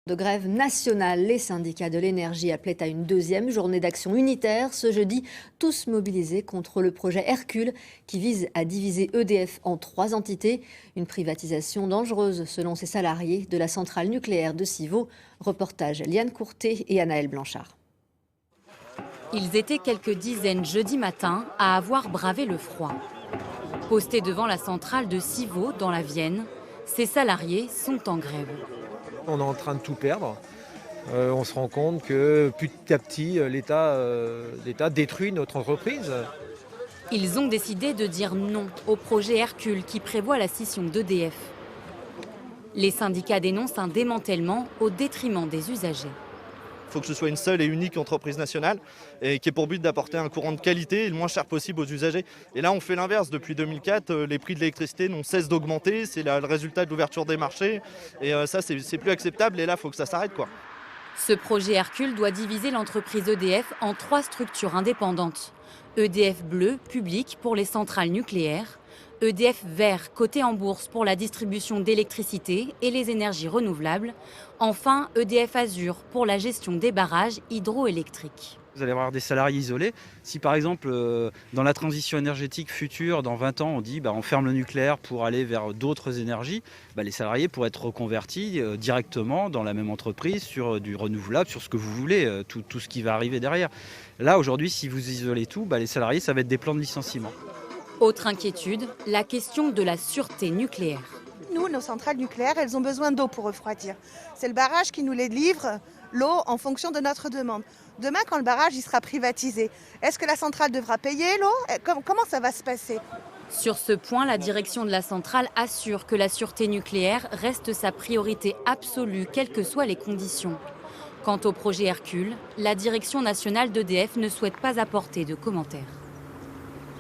De grève nationale, les syndicats de l'énergie appelaient à une deuxième journée d'action unitaire ce jeudi, tous mobilisés contre le projet Hercule qui vise à diviser EDF en 3 entités. Une privatisation dangereuse selon ses salariés de la centrale nucléaire de Civaux. Reportage Liane Courtet et Anaëlle Blanchard. Ils étaient quelques dizaines jeudi matin à avoir bravé le froid. Postés devant la centrale de Civaux dans la Vienne, ces salariés sont en grève. On est en train de tout perdre. On se rend compte que petit à petit, l'État détruit notre entreprise. Ils ont décidé de dire non au projet Hercule qui prévoit la scission d'EDF. Les syndicats dénoncent un démantèlement au détriment des usagers. Il faut que ce soit une seule et unique entreprise nationale et qui ait pour but d'apporter un courant de qualité et le moins cher possible aux usagers. Et là, on fait l'inverse. Depuis 2004, les prix de l'électricité n'ont cesse d'augmenter. C'est le résultat de l'ouverture des marchés. Et ça, c'est plus acceptable. Et là, il faut que ça s'arrête, quoi. Ce projet Hercule doit diviser l'entreprise EDF en 3 structures indépendantes. EDF bleu, public, pour les centrales nucléaires. EDF vert, coté en bourse pour la distribution d'électricité et les énergies renouvelables. Enfin, EDF azur pour la gestion des barrages hydroélectriques. Vous allez avoir des salariés isolés. Si par exemple, dans la transition énergétique future, dans 20 ans, on dit on ferme le nucléaire pour aller vers d'autres énergies, les salariés pourraient être reconvertis directement dans la même entreprise sur du renouvelable, sur ce que vous voulez, tout ce qui va arriver derrière. Là, aujourd'hui, si vous isolez tout, les salariés, ça va être des plans de licenciement. Autre inquiétude, la question de la sûreté nucléaire. Nous, nos centrales nucléaires, elles ont besoin d'eau pour refroidir. C'est le barrage qui nous les livre, l'eau, en fonction de notre demande. Demain, quand le barrage il sera privatisé, est-ce que la centrale devra payer l'eau ? Comment ça va se passer ? Sur ce point, la direction de la centrale assure que la sûreté nucléaire reste sa priorité absolue, quelles que soient les conditions. Quant au projet Hercule, la direction nationale d'EDF ne souhaite pas apporter de commentaires.